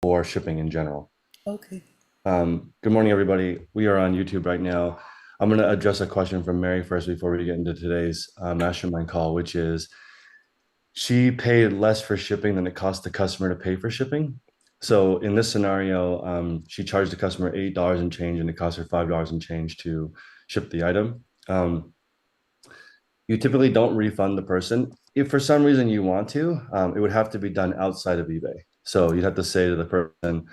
for shipping in general. Okay. Good morning, everybody. We are on YouTube right now. I'm going to address a question from Mary first before we get into today's mastermind call, which is she paid less for shipping than it cost the customer to pay for shipping. So in this scenario, she charged the customer $8 and change, and it cost her $5 and change to ship the item. You typically don't refund the person. If for some reason you want to, it would have to be done outside of eBay. So you'd have to say to the person,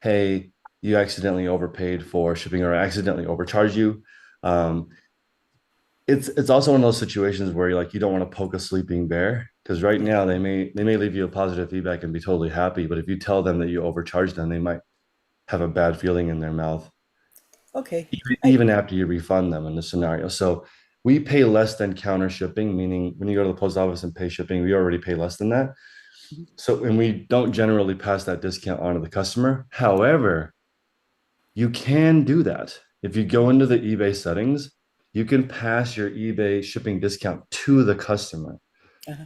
hey, you accidentally overpaid for shipping or I accidentally overcharged you. Um, it's also one of those situations where you don't want to poke a sleeping bear because right Yeah. now they may leave you a positive feedback and be totally happy, but if you tell them that you overcharged them, they might have a bad feeling in their mouth Okay. I even after you refund them in this scenario. So we pay less than counter shipping, meaning when you go to the post office and pay shipping, we already pay less than that. So, and we don't generally pass that discount on to the customer. However, you can do that. If you go into the eBay settings, you can pass your eBay shipping discount to the customer.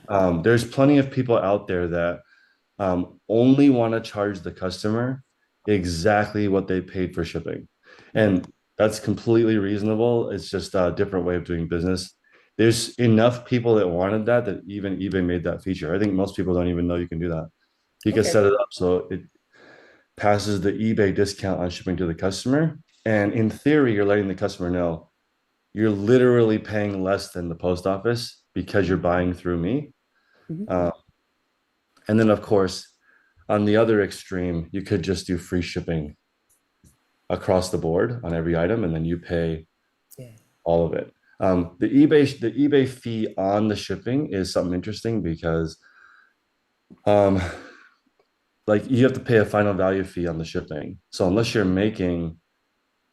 uh There's plenty of people out there that only want to charge the customer exactly what they paid for shipping. mhm. And that's completely reasonable. It's just a different way of doing business. There's enough people that wanted that even eBay made that feature. I think most people don't even know you can do that. You can Okay. set it up so it passes the eBay discount on shipping to the customer. And in theory, you're letting the customer know you're literally paying less than the post office because you're buying through me. Mhm. Uh, and then, of course, on the other extreme, you could just do free shipping across the board on every item, and then you pay Yeah. all of it. The eBay fee on the shipping is something interesting because um, like you have to pay a final value fee on the shipping. So unless you're making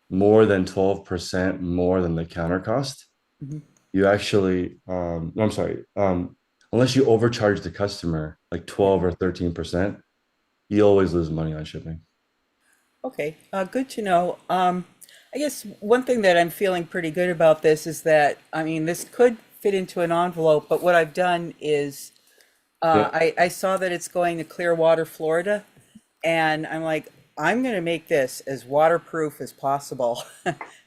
more than 12% more than the counter cost, Mhm. you actually no, I'm sorry, unless you overcharge the customer like Yeah. 12 or 13%, you always lose money on shipping. Okay. Good to know. I guess one thing that I'm feeling pretty good about this is that, I mean, this could fit into an envelope, but what I've done is Yep. I saw that it's going to Clearwater, Florida, and I'm like, I'm going to make this as waterproof as possible.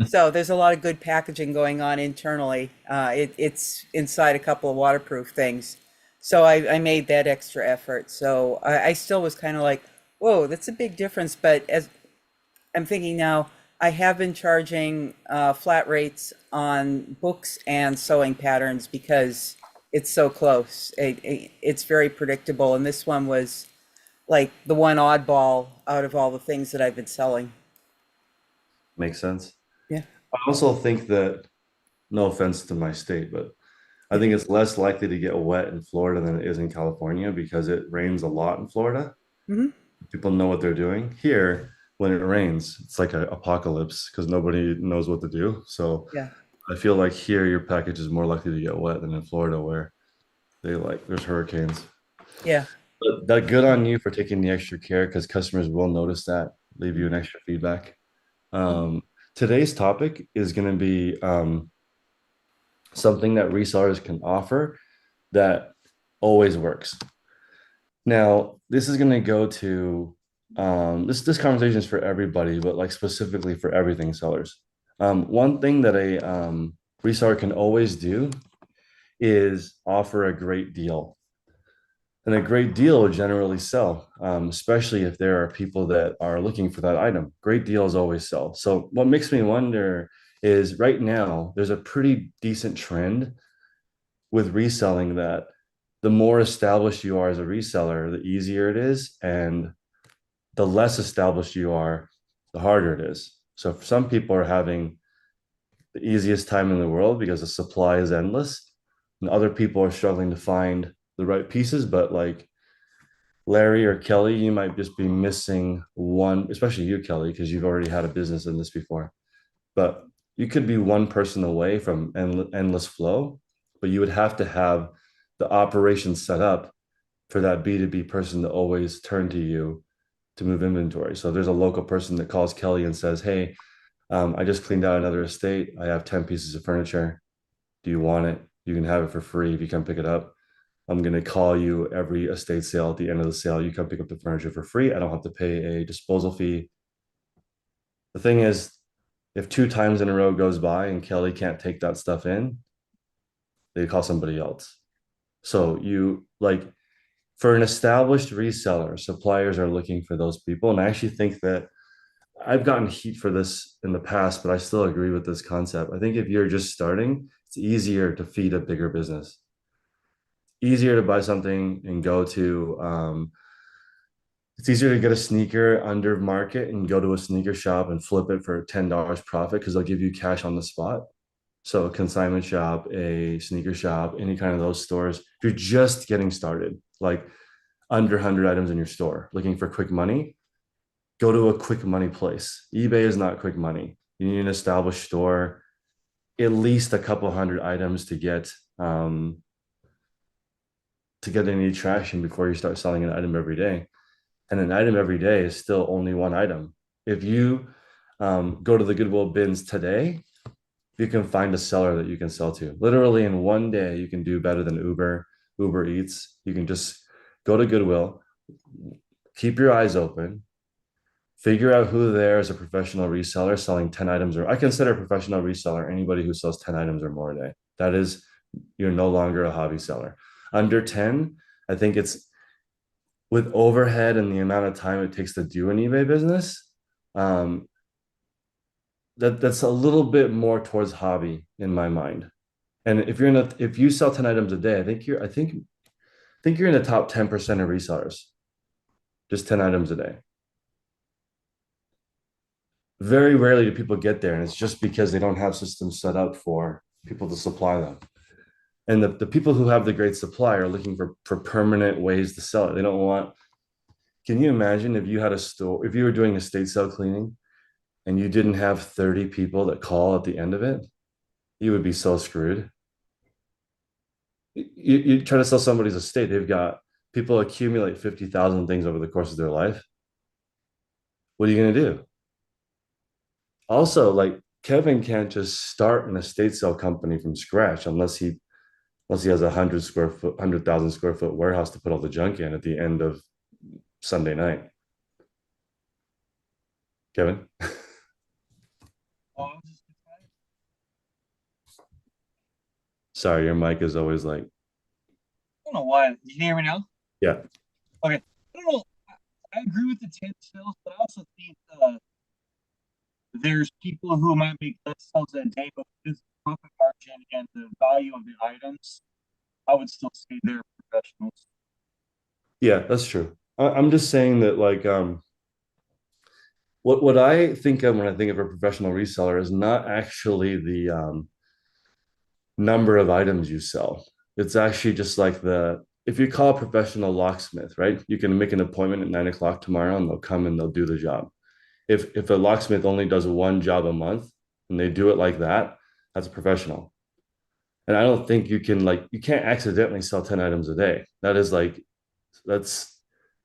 So there's a lot of good packaging going on internally. It's inside a couple of waterproof things. So I made that extra effort. So I still was kind of like, whoa, that's a big difference. But as I'm thinking now, I have been charging flat rates on books and sewing patterns because it's so close. It's very predictable. And this one was like the one oddball out of all the things that I've been selling. Makes sense. Yeah. I also think that, no offense to my state, but I think it's less likely to get wet in Florida than it is in California because it rains a lot in Florida. Hmm. People know what they're doing. Here, when it rains, it's like an apocalypse because nobody knows what to do. So Yeah. I feel like here your package is more likely to get wet than in Florida where there's hurricanes. Yeah. But that good on you for taking the extra care because customers will notice that, leave you Mhm. an extra feedback. Mhm. Today's topic is going to be something that resellers can offer that always works. Now, this is going to go to this conversation is for everybody, but like specifically for everything sellers. One thing that a reseller can always do is offer a great deal. And a great deal will generally sell, especially if there are people that are looking for that item. Great deals always sell. So, what makes me wonder is right now there's a pretty decent trend with reselling that the more established you are as a reseller, the easier it is. And the less established you are, the harder it is. So, some people are having the easiest time in the world because the supply is endless, and other people are struggling to find the right pieces, but like Larry or Kelly, you might just be missing one, especially you, Kelly, because you've already had a business in this before. But you could be one person away from endless flow, but you would have to have the operation set up for that B2B person to always turn to you to move inventory. So there's a local person that calls Kelly and says, hey, I just cleaned out another estate. I have 10 pieces of furniture. Do you want it? You can have it for free if you come pick it up. I'm going to call you every estate sale. At the end of the sale, you come pick up the furniture for free. I don't have to pay a disposal fee. The thing is, if 2 times in a row goes by and Kelly can't take that stuff in, they call somebody else. So you like, for an established reseller, suppliers are looking for those people. And I actually think that I've gotten heat for this in the past, but I still agree with this concept. I think if you're just starting, it's easier to feed a bigger business, easier to buy something and go to. It's easier to get a sneaker under market and go to a sneaker shop and flip it for $10 profit because they'll give you cash on the spot. So a consignment shop, a sneaker shop, any kind of those stores, if you're just getting started, like under 100 items in your store, looking for quick money, go to a quick money place. eBay is not quick money. You need an established store, at least a couple hundred items to get any traction before you start selling an item every day. And an item every day is still only one item. If you go to the Goodwill bins today, you can find a seller that you can sell to. Literally in one day, you can do better than Uber Eats. You can just go to Goodwill, keep your eyes open, figure out who there is a professional reseller selling 10 items, or I consider a professional reseller anybody who sells 10 items or more a day. That is, you're no longer a hobby seller. Under 10, I think it's with overhead and the amount of time it takes to do an eBay business. Um, that's a little bit more towards hobby in my mind. And if you sell 10 items a day, I think you're in the top 10% of resellers, just 10 items a day. Very rarely do people get there, and it's just because they don't have systems set up for people to supply them. And the people who have the great supply are looking for permanent ways to sell it. They don't want, can you imagine if you had a store, if you were doing estate sale cleaning and you didn't have 30 people that call at the end of it, you would be so screwed. You try to sell somebody's estate, they've got people accumulate 50,000 things over the course of their life. What are you going to do? Also, like Kevin can't just start an estate sale company from scratch unless he has 100,000 square foot warehouse to put all the junk in at the end of Sunday night. Kevin, Oh, I was just, sorry, your mic is always like, I don't know why. Did you hear me now? yeah, Okay. I don't know. I agree with the 10 sales, but I also think there's people who might make less sales a day, but because the profit margin and the value of the items, I would still say they're professionals. yeah, that's true. I'm just saying that like what I think of when I think of a professional reseller is not actually the number of items you sell. It's actually just like the if you call a professional locksmith, right? You can make an appointment at 9 o'clock tomorrow and they'll come and they'll do the job. If a locksmith only does one job a month and they do it like that, that's a professional. And I don't think you can't accidentally sell 10 items a day. That is like that's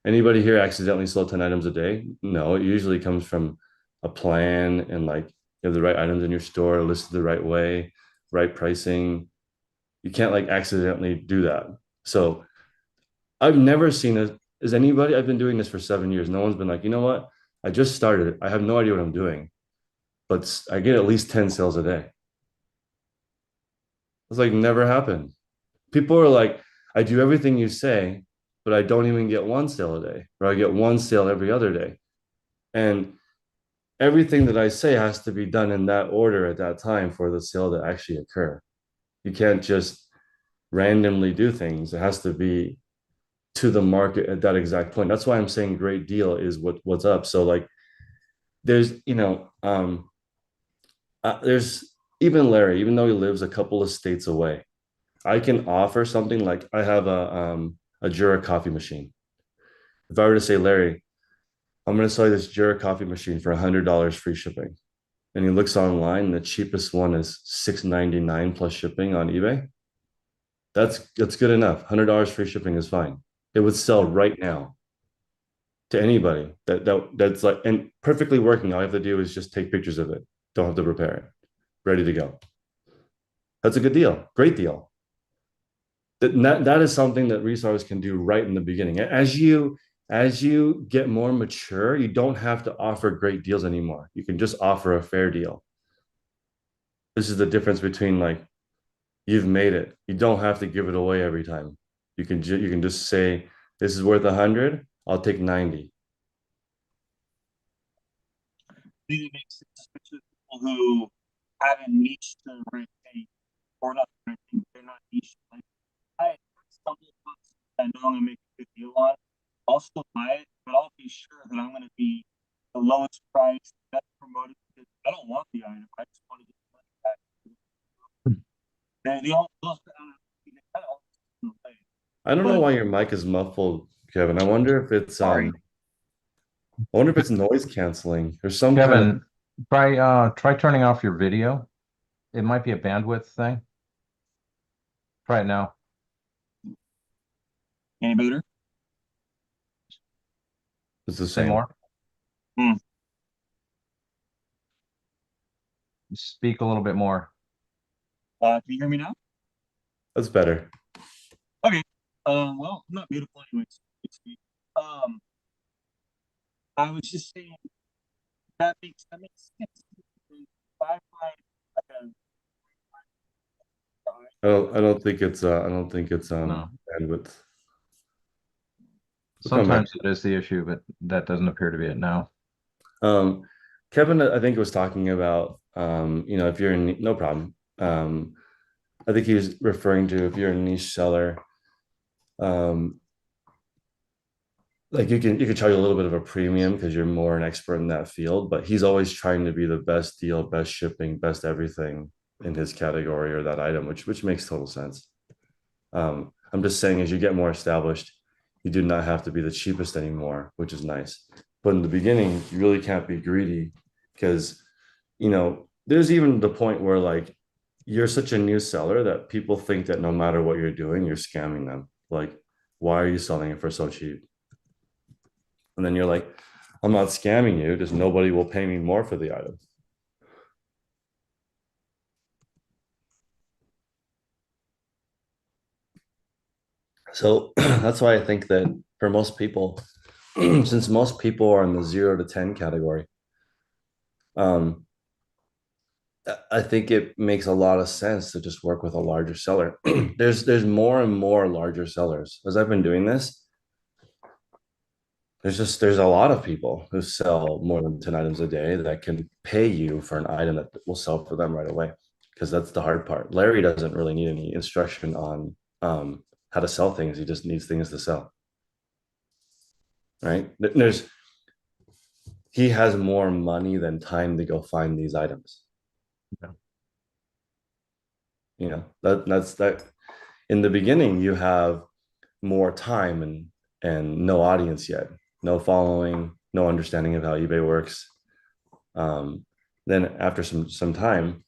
anybody here accidentally sell 10 items a day? No, it usually comes from a plan and like you have the right items in your store listed the right way, right pricing. You can't like accidentally do that. So I've never seen it. Is anybody, I've been doing this for 7 years. No one's been like, you know what? I just started. I have no idea what I'm doing, but I get at least 10 sales a day. It's like never happened. People are like, I do everything you say, but I don't even get one sale a day, or I get one sale every other day. And everything that I say has to be done in that order at that time for the sale to actually occur. You can't just randomly do things. It has to be to the market at that exact point. That's why I'm saying great deal is what's up. So like there's there's even Larry, even though he lives a couple of states away, I can offer something like I have a Jura coffee machine. If I were to say, Larry, I'm going to sell you this Jura coffee machine for $100 free shipping, and he looks online, and the cheapest one is $6.99 plus shipping on eBay. That's good enough. $100 free shipping is fine. It would sell right now to anybody that's like and perfectly working. All I have to do is just take pictures of it. Don't have to prepare it. Ready to go. That's a good deal. Great deal. that is something that resellers can do right in the beginning. As you get more mature, you don't have to offer great deals anymore. You can just offer a fair deal. This is the difference between like you've made it. You don't have to give it away every time. You can just say this is worth 100. I'll take 90. I think it makes sense, especially people who haven't niched the right thing, or not the right thing, they're not niche. Like, I stumble upon something I know I'm gonna make a good deal on. I'll still buy it, but I'll be sure that I'm gonna be the lowest price, best promoted, because I don't want the item. I just want to get the money back. And those they kind of all in a way. I don't know But why your mic is muffled, Kevin. sorry, I wonder if it's noise canceling or some kind of. Kevin, try turning off your video. It might be a bandwidth thing. Try it now. any better? It's the Say same. more. Hmm. Speak a little bit more. Can you hear me now? That's better. Okay. Well, I'm not beautiful anyways. It's me. Um, I was just saying that makes sense. If I find like a I don't think it's No. bandwidth. We'll come back. Sometimes it is the issue, but that doesn't appear to be it now. Um, Kevin, I think was talking about if you're in no problem. I think he was referring to if you're a niche seller, um, like you can charge a little bit of a premium because you're more an expert in that field, but he's always trying to be the best deal, best shipping, best everything in his category or that item, which makes total sense. I'm just saying as you get more established, you do not have to be the cheapest anymore, which is nice. But in the beginning, you really can't be greedy because there's even the point where like you're such a new seller that people think that no matter what you're doing, you're scamming them. Like, why are you selling it for so cheap? And then you're like, I'm not scamming you, just nobody will pay me more for the item. So that's why I think that for most people, since most people are in the 0 to 10 category, um, I think it makes a lot of sense to just work with a larger seller. There's more and more larger sellers. As I've been doing this, there's a lot of people who sell more than 10 items a day that can pay you for an item that will sell for them right away. Because that's the hard part. Larry doesn't really need any instruction on how to sell things. He just needs things to sell. Right? He has more money than time to go find these items. Yeah. That's that. In the beginning, you have more time and no audience yet, no following, no understanding of how eBay works. Then after some time,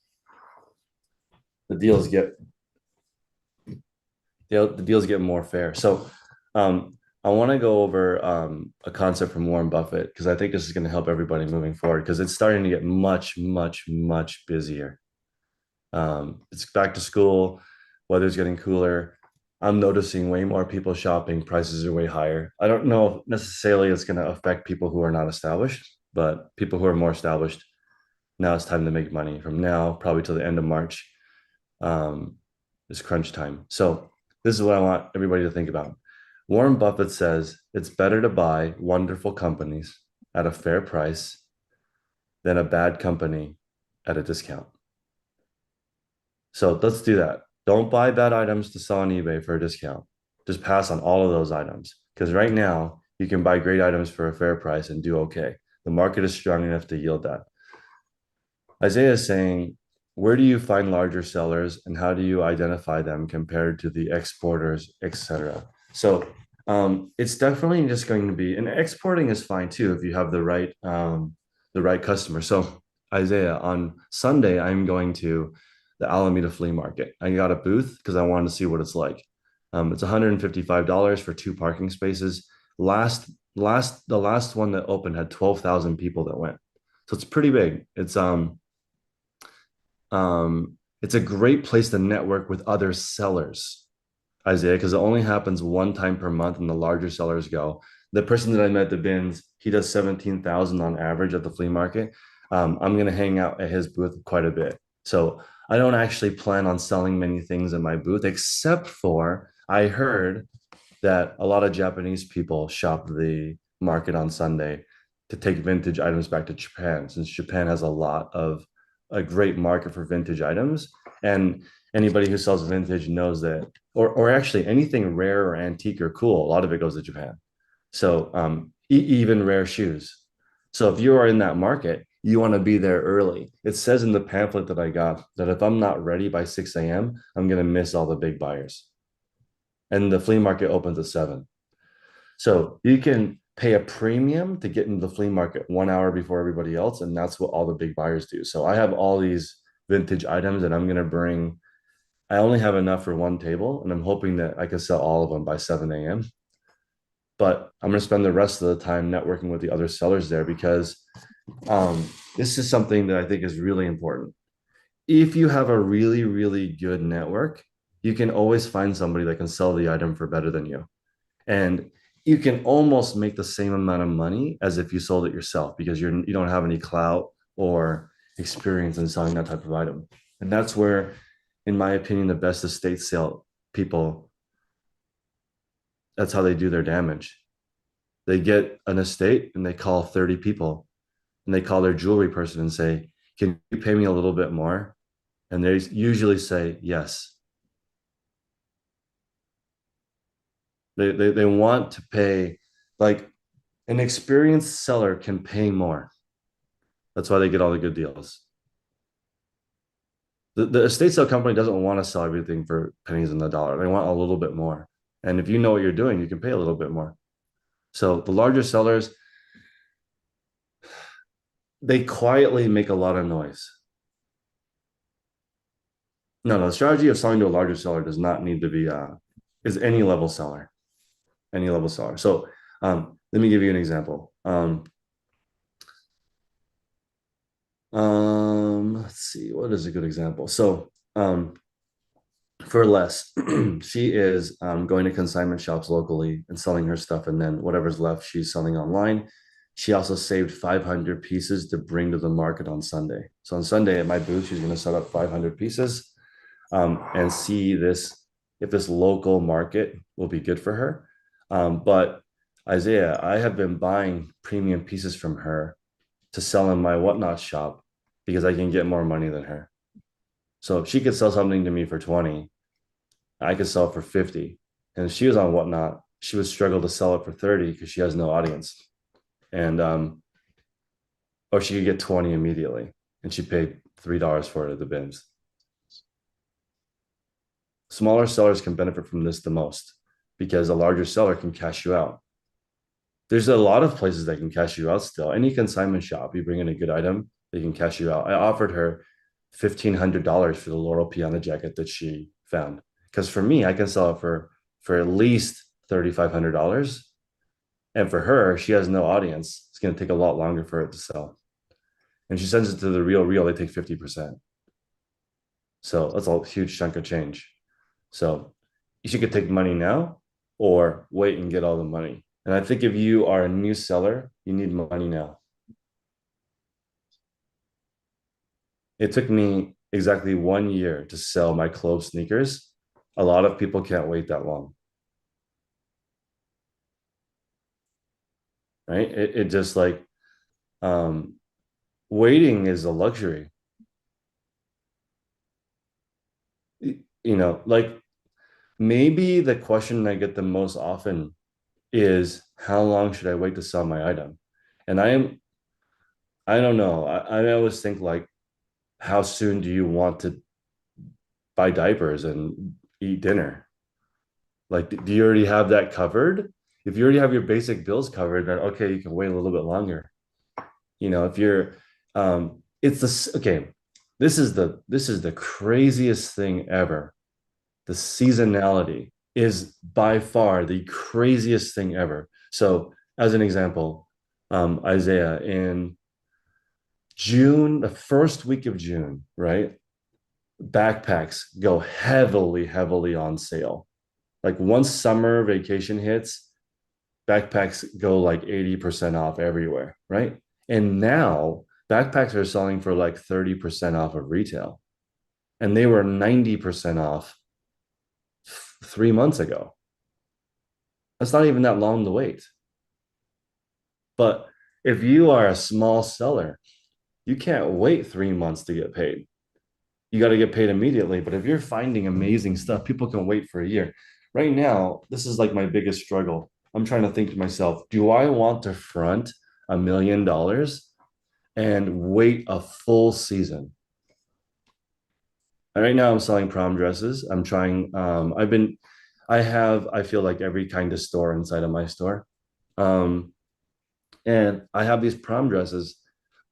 the deals get more fair. So I want to go over a concept from Warren Buffett because I think this is going to help everybody moving forward because it's starting to get much, much, much busier. It's back to school, weather's getting cooler. I'm noticing way more people shopping, prices are way higher. I don't know if necessarily it's going to affect people who are not established, but people who are more established, now it's time to make money. From now, probably till the end of March, is crunch time. So this is what I want everybody to think about. Warren Buffett says it's better to buy wonderful companies at a fair price than a bad company at a discount. So let's do that. Don't buy bad items to sell on eBay for a discount. Just pass on all of those items because right now you can buy great items for a fair price and do okay. The market is strong enough to yield that. Isaiah is saying, where do you find larger sellers and how do you identify them compared to the exporters, etc.? So it's definitely just going to be, and exporting is fine too if you have the right customer. So Isaiah, on Sunday, I'm going to the Alameda Flea Market. I got a booth because I wanted to see what it's like. It's $155 for 2 parking spaces. The last one that opened had 12,000 people that went, so it's pretty big. It's a great place to network with other sellers. Isaiah, because it only happens one time per month, and the larger sellers go. The person that I met at the bins, he does 17,000 on average at the flea market. I'm gonna hang out at his booth quite a bit, so I don't actually plan on selling many things in my booth, except for I heard that a lot of Japanese people shop the market on Sunday to take vintage items back to Japan, since Japan has a lot of a great market for vintage items. And anybody who sells vintage knows that, or actually anything rare or antique or cool, a lot of it goes to Japan. So even rare shoes. So if you are in that market, you want to be there early. It says in the pamphlet that I got that if I'm not ready by 6 a.m., I'm going to miss all the big buyers. And the flea market opens at 7. So you can pay a premium to get into the flea market 1 hour before everybody else. And that's what all the big buyers do. So I have all these vintage items and I'm going to bring, I only have enough for one table and I'm hoping that I can sell all of them by 7 a.m. But I'm going to spend the rest of the time networking with the other sellers there because this is something that I think is really important. If you have a really, really good network, you can always find somebody that can sell the item for better than you. And you can almost make the same amount of money as if you sold it yourself because you don't have any clout or experience in selling that type of item. And that's where, in my opinion, the best estate sale people, that's how they do their damage. They get an estate and they call 30 people and they call their jewelry person and say, can you pay me a little bit more? And they usually say yes. They want to pay, like an experienced seller can pay more. That's why they get all the good deals. The estate sale company doesn't want to sell everything for pennies on the dollar. They want a little bit more. And if you know what you're doing, you can pay a little bit more. So the larger sellers, they quietly make a lot of noise. No, the strategy of selling to a larger seller does not need to be is any level seller, any level seller. So let me give you an example. Let's see, what is a good example? So for less, she is going to consignment shops locally and selling her stuff, and then whatever's left, she's selling online. She also saved 500 pieces to bring to the market on Sunday. So on Sunday at my booth, she's going to set up 500 pieces and see this if this local market will be good for her. But Isaiah, I have been buying premium pieces from her to sell in my whatnot shop because I can get more money than her. So if she could sell something to me for 20, I could sell it for 50. And if she was on whatnot, she would struggle to sell it for 30 because she has no audience. And or she could get 20 immediately and she paid $3 for it at the bins. Smaller sellers can benefit from this the most because a larger seller can cash you out. There's a lot of places that can cash you out still. Any consignment shop, you bring in a good item, they can cash you out. I offered her $1,500 for the Laurel piano jacket that she found. Because for me, I can sell it for at least $3,500. And for her, she has no audience. It's going to take a lot longer for it to sell. And she sends it to the Real, they take 50%. So that's a huge chunk of change. So she could take money now or wait and get all the money. And I think if you are a new seller, you need money now. It took me exactly 1 year to sell my Clove sneakers. A lot of people can't wait that long. Right? It just like um, waiting is a luxury. Like maybe the question I get the most often is how long should I wait to sell my item? And I don't know. I always think like, how soon do you want to buy diapers and eat dinner? Like, do you already have that covered? If you already have your basic bills covered, then okay, you can wait a little bit longer. If you're, it's this, okay, this is the craziest thing ever. The seasonality is by far the craziest thing ever. So, as an example, Isaiah, in June, the first week of June, right? Backpacks go heavily, heavily on sale. Like once summer vacation hits, backpacks go like 80% off everywhere, right? And now backpacks are selling for like 30% off of retail. And they were 90% off 3 months ago. That's not even that long to wait. But if you are a small seller, you can't wait 3 months to get paid. You got to get paid immediately. But if you're finding amazing stuff, people can wait for a year. Right now, this is like my biggest struggle. I'm trying to think to myself, do I want to front $1 million and wait a full season? And right now I'm selling prom dresses. I'm trying, I feel like every kind of store inside of my store. Um, and I have these prom dresses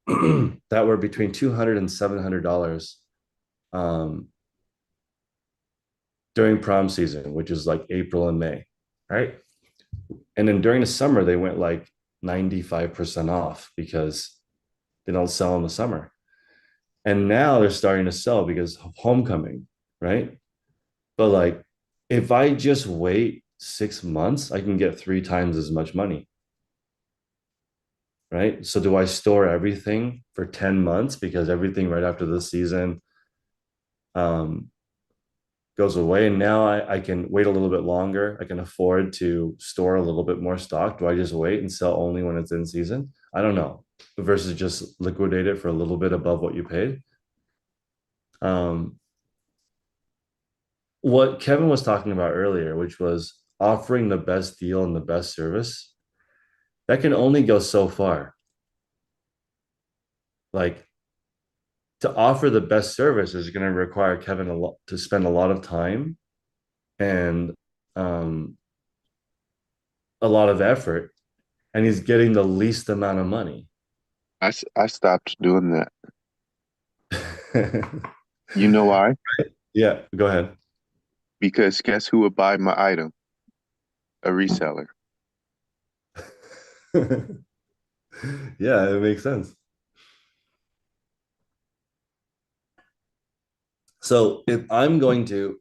that were between $200 and $700 um, during prom season, which is like April and May, right? And then during the summer, they went like 95% off because they don't sell in the summer. And now they're starting to sell because of homecoming, right? But like, if I just wait 6 months, I can get 3 times as much money, right? So do I store everything for 10 months because everything right after the season um, goes away? And now I can wait a little bit longer. I can afford to store a little bit more stock. Do I just wait and sell only when it's in season? I don't know. Versus just liquidate it for a little bit above what you paid. Um, what Kevin was talking about earlier, which was offering the best deal and the best service, that can only go so far. Like to offer the best service is going to require Kevin a lot to spend a lot of time and um, a lot of effort, and he's getting the least amount of money. I stopped doing that. You know why? Yeah, go ahead. Because guess who would buy my item? A reseller. Yeah, it makes sense. So if I'm going to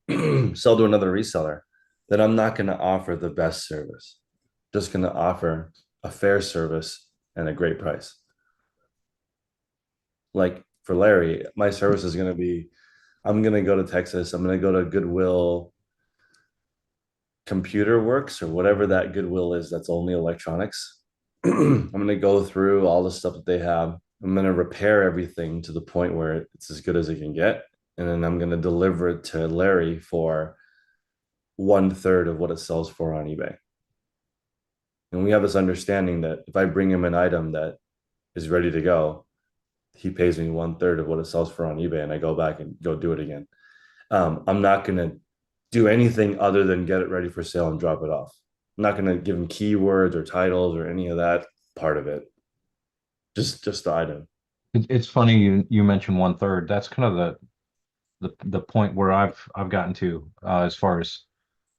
sell to another reseller, then I'm not going to offer the best service. Just going to offer a fair service and a great price. Like for Larry, my service is going to be, I'm going to go to Texas. I'm going to go to Goodwill Computer Works or whatever that Goodwill is that's only electronics. I'm going to go through all the stuff that they have. I'm going to repair everything to the point where it's as good as it can get. And then I'm going to deliver it to Larry for 1/3 of what it sells for on eBay. And we have this understanding that if I bring him an item that is ready to go, he pays me 1/3 of what it sells for on eBay, and I go back and go do it again. I'm not going to do anything other than get it ready for sale and drop it off. I'm not going to give him keywords or titles or any of that part of it. Just the item. It's funny you mentioned 1/3. That's kind of the point where I've gotten to as far as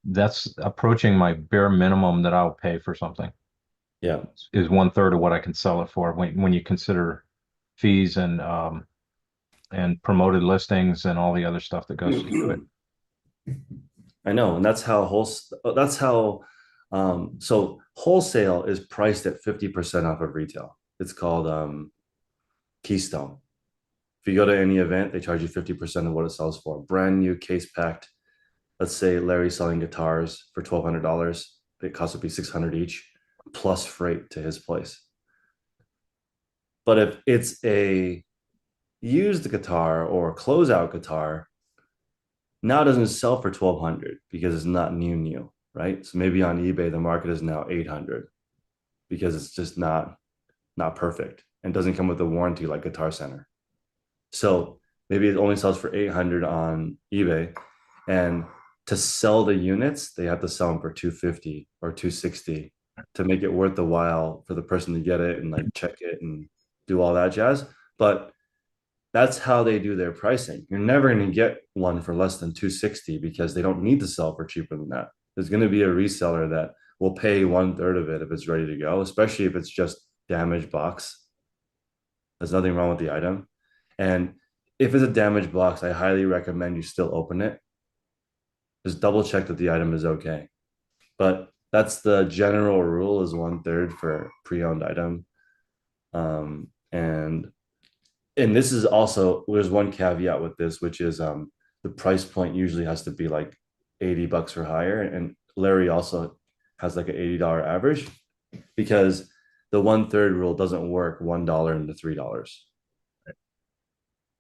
that's approaching my bare minimum that I'll pay for something Yeah. is 1/3 of what I can sell it for when you consider fees and promoted listings and all the other stuff that goes into it. I know, and so wholesale is priced at 50% off of retail. It's called Keystone. If you go to any event, they charge you 50% of what it sells for. Brand new case packed. Let's say Larry's selling guitars for $1,200. It costs to be $600 each, plus freight to his place. But if it's a used guitar or a closeout guitar, now it doesn't sell for 1,200 because it's not new, right? So maybe on eBay the market is now 800 because it's just not perfect and doesn't come with a warranty like Guitar Center. So maybe it only sells for 800 on eBay, and to sell the units they have to sell them for 250 or 260 to make it worth the while for the person to get it and like check it and do all that jazz. But that's how they do their pricing. You're never going to get one for less than 260 because they don't need to sell for cheaper than that. There's going to be a reseller that will pay 1/3 of it if it's ready to go, especially if it's just damaged box. There's nothing wrong with the item. And if it's a damaged box, I highly recommend you still open it Just double check that the item is okay. But that's the general rule is 1/3 for pre-owned item. And this is also there's one caveat with this, which is the price point usually has to be like $80 or higher. And Larry also has like an $80 average because the 1/3 rule doesn't work $1 into $3.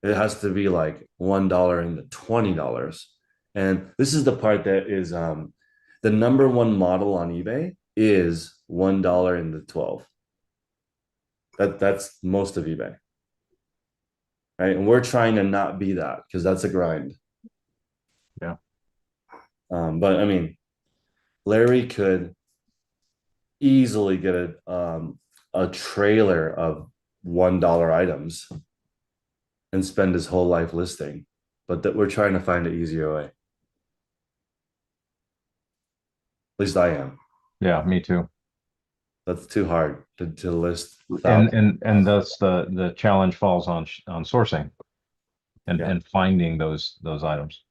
It has to be like $1 into $20. And this is the part that is the number one model on eBay is $1 into 12. That's most of eBay. Right. And we're trying to not be that because that's a grind. Yeah. But I mean, Larry could easily get a trailer of $1 items and spend his whole life listing, but that we're trying to find an easier way. At least I am. Yeah, me too. That's too hard to list. And thus the challenge falls on sourcing Yeah. and finding those items.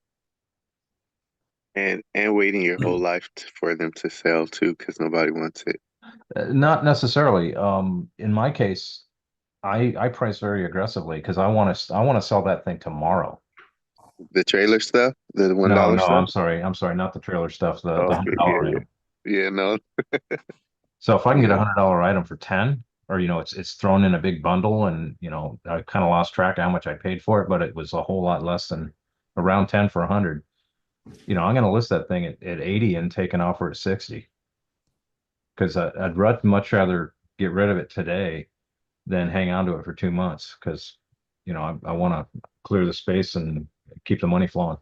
And waiting your whole life for them to sell too, because nobody wants it. Not necessarily. In my case, I price very aggressively because I want to sell that thing tomorrow. The trailer stuff, the one No, dollar no, stuff. I'm sorry, not the trailer stuff, the Okay, $100 yeah, item. yeah, no, So if I can get yeah. $100 item for 10, or it's thrown in a big bundle, and I kind of lost track of how much I paid for it, but it was a whole lot less than around 10 for 100. I'm going to list that thing at 80 and take an offer at 60 because I'd much rather get rid of it today than hang on to it for 2 months because I want to clear the space and keep the money flowing.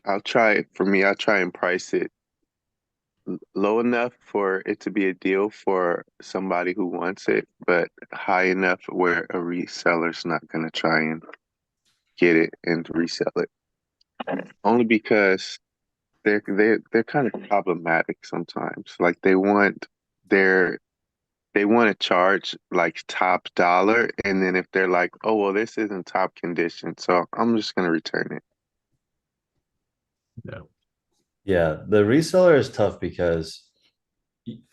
I'll try it. For me, I'll try and price it low enough for it to be a deal for somebody who wants it, but high enough where a reseller's not gonna try and get it and resell it. Only because they're kind of problematic sometimes. Like their they want to charge like top dollar, and then if they're like, oh well, this isn't top condition, so I'm just gonna return it. Yeah. Yeah, the reseller is tough because,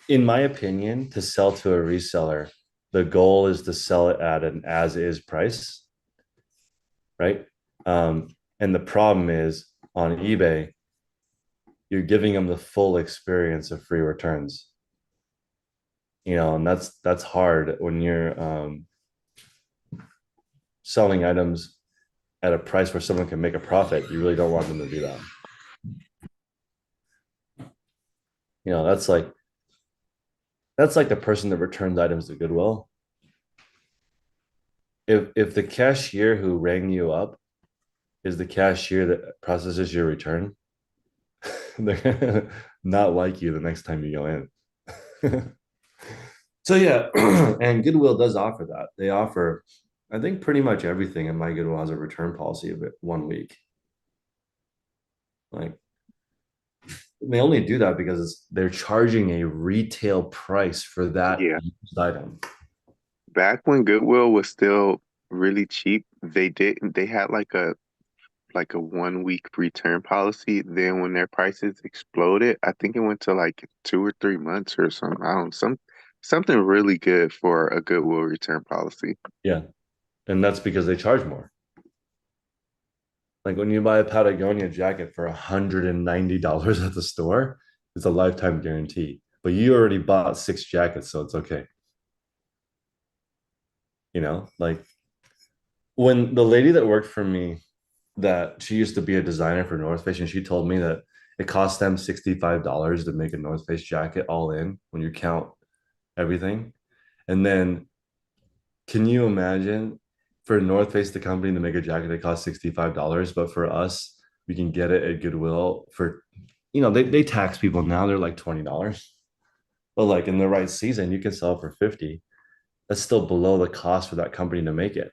in my opinion, to sell to a reseller, the goal is to sell it at an as is price, right? And the problem is on eBay, you're giving them the full experience of free returns, and that's hard when you're selling items at a price where someone can make a profit. You really don't want them to do that. That's like the person that returns items to Goodwill. If the cashier who rang you up is the cashier that processes your return, they're gonna not like you the next time you go in. So yeah, and Goodwill does offer that. They offer, I think, pretty much everything in my Goodwill has a return policy of it 1 week. Like they only do that because they're charging a retail price for that Yeah. used item. Back when Goodwill was still really cheap, they had like a 1 week return policy. Then when their prices exploded, I think it went to like 2 or 3 months or something. I don't something really good for a Goodwill return policy. Yeah, and that's because they charge more. Like when you buy a Patagonia jacket for $190 at the store, it's a lifetime guarantee. But you already bought 6 jackets, so it's okay. Like when the lady that worked for me, that she used to be a designer for North Face, and she told me that it cost them $65 to make a North Face jacket all in when you count everything. And then can you imagine for North Face, the company, to make a jacket that costs $65, but for us, we can get it at Goodwill for, they tax people now, they're like $20. But like in the right season, you can sell it for 50. That's still below the cost for that company to make it.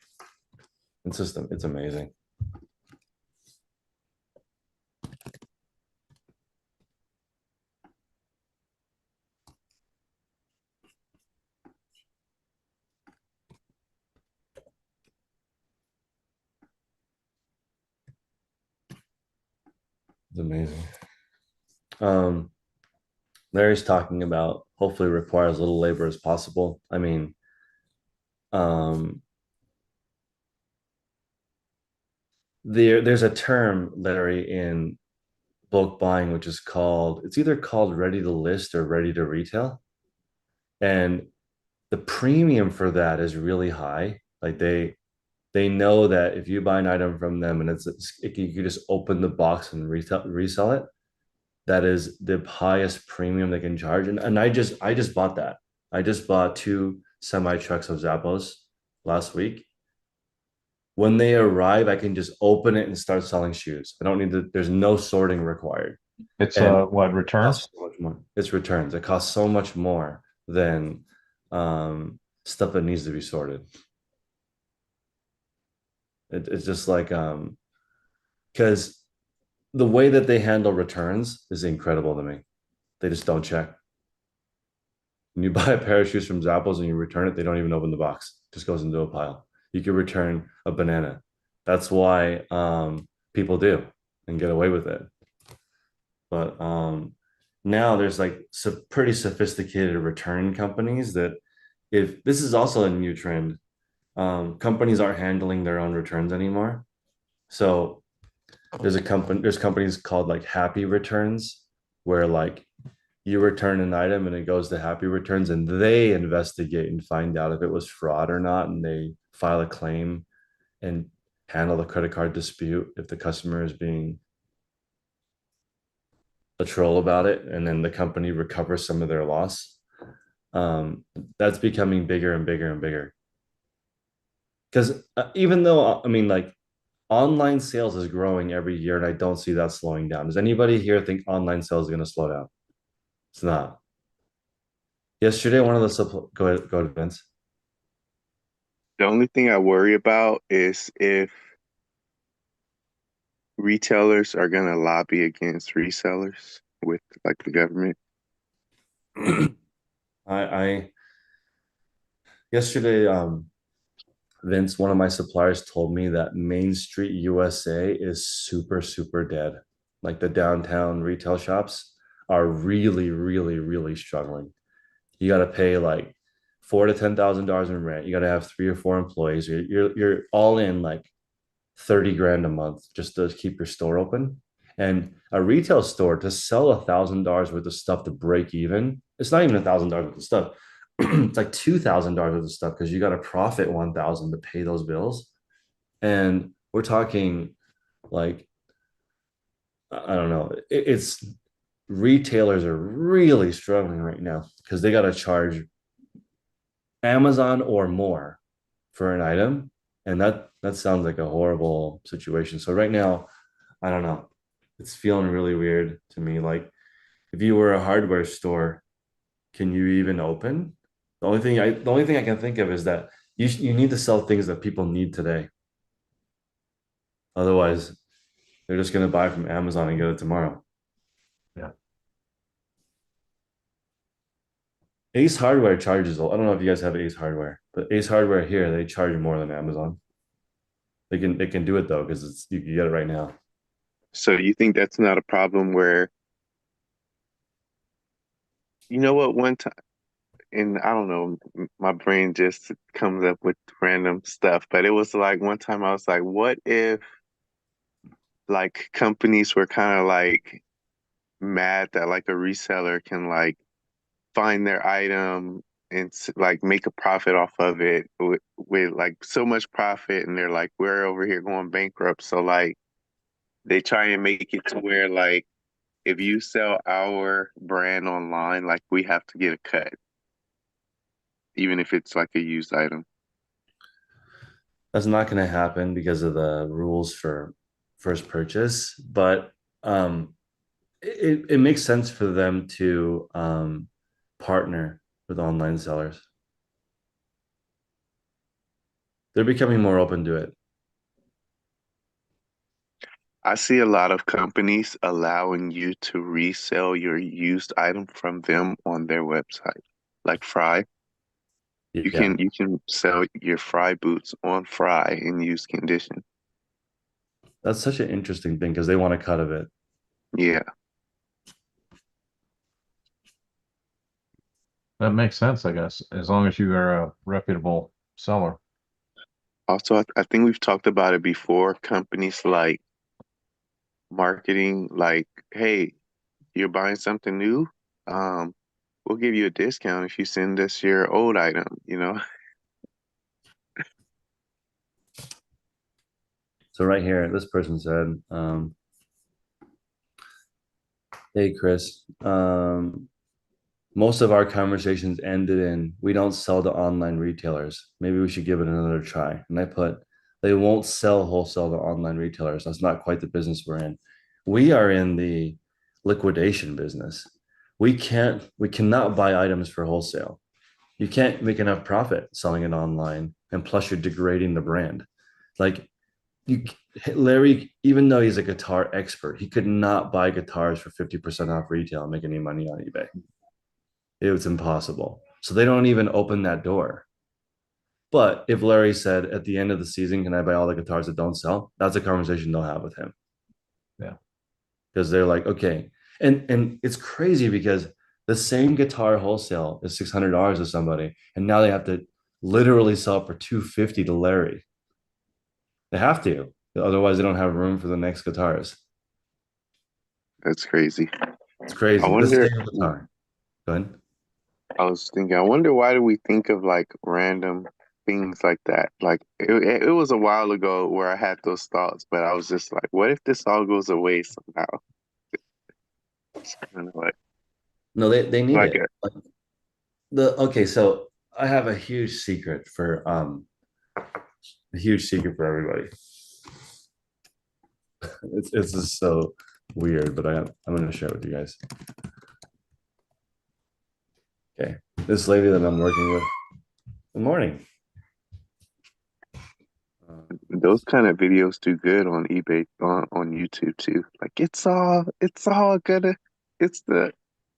It's amazing. It's amazing. Um, Larry's talking about hopefully require as little labor as possible. I mean, um, there's a term, Larry, in bulk buying, which is called, it's either called ready to list or ready to retail. And the premium for that is really high. Like they know that if you buy an item from them and you just open the box and resell it, that is the highest premium they can charge. And I just bought that. I just bought two semi trucks of Zappos last week. When they arrive, I can just open it and start selling shoes. I don't need to, there's no sorting required. It's And what, returns? costs so much more. It's returns. It costs so much more than stuff that needs to be sorted. It's just like because the way that they handle returns is incredible to me. They just don't check. When you buy a pair of shoes from Zappos and you return it, they don't even open the box. It just goes into a pile. You could return a banana. That's why people do and get away with it. But now there's like pretty sophisticated return companies that, if this is also a new trend, companies aren't handling their own returns anymore. So there's companies called like Happy Returns, where like you return an item and it goes to Happy Returns and they investigate and find out if it was fraud or not, and they file a claim and handle the credit card dispute if the customer is being a troll about it, and then the company recovers some of their loss. That's becoming bigger and bigger and bigger, because even though I mean, like, online sales is growing every year and I don't see that slowing down. Does anybody here think online sales is going to slow down? It's not. Yesterday, one of the go ahead, Vince. The only thing I worry about is if retailers are gonna lobby against resellers with like the government. I yesterday, Vince, one of my suppliers told me that Main Street USA is super, super dead. Like the downtown retail shops are really, really, really struggling. You got to pay like $4,000 to $10,000 in rent. You got to have 3 or 4 employees. You're all in like 30 grand a month just to keep your store open. And a retail store, to sell $1,000 worth of stuff to break even, it's not even $1,000 worth of stuff. It's like $2,000 worth of stuff because you got to profit 1,000 to pay those bills. And we're talking like, I don't know, it's retailers are really struggling right now because they got to charge Amazon or more for an item, and that sounds like a horrible situation. So right now, I don't know. It's feeling really weird to me. Like, if you were a hardware store, can you even open? The only thing I can think of is that you need to sell things that people need today. Otherwise, they're just gonna buy from Amazon and get it tomorrow. Yeah. Ace Hardware charges. I don't know if you guys have Ace Hardware, but Ace Hardware here, they charge more than Amazon. They can do it though because it's you can get it right now. So you think that's not a problem where, you know what, one time, and I don't know, my brain just comes up with random stuff, but it was like one time I was like, what if like companies were kind of like mad that like a reseller can like find their item and like make a profit off of it with like so much profit, and they're like, we're over here going bankrupt, so like they try and make it to where like if you sell our brand online, like we have to get a cut, even if it's like a used item. That's not going to happen because of the rules for first purchase, but it makes sense for them to partner with online sellers. They're becoming more open to it. I see a lot of companies allowing you to resell your used item from them on their website, like Fry. Yeah, You can sell your Fry boots on Fry in used condition. that's such an interesting thing because they want a cut of it. Yeah. That makes sense, I guess, as long as you are a reputable seller. Also, I think we've talked about it before. Companies like marketing, like, hey, you're buying something new. Um, we'll give you a discount if you send us your old item, you know? So right here, this person said, hey, Chris, most of our conversations ended in, we don't sell to online retailers. Maybe we should give it another try. And I put, they won't sell wholesale to online retailers. That's not quite the business we're in. We are in the liquidation business. We cannot buy items for wholesale. You can't make enough profit selling it online. And plus you're degrading the brand. Like you, Larry, even though he's a guitar expert, he could not buy guitars for 50% off retail and make any money on eBay. It was impossible. So they don't even open that door. But if Larry said at the end of the season, can I buy all the guitars that don't sell? That's a conversation they'll have with him. Yeah. Because they're like, okay. And it's crazy because the same guitar wholesale is $600 to somebody. And now they have to literally sell it for $250 to Larry. They have to. Otherwise, they don't have room for the next guitars. That's crazy. It's I crazy. The wonder, same guitar. Go ahead. I was thinking, I wonder why do we think of like random things like that? Like it was a while ago where I had those thoughts, but I was just like, what if this all goes away somehow? And No, they need like it. Like okay, so I have a huge secret for everybody. It's just so weird, but I'm gonna share it with you guys. Okay. This lady that I'm working with. Good morning. those kind of videos do good on eBay on YouTube too. Like it's all gonna it's the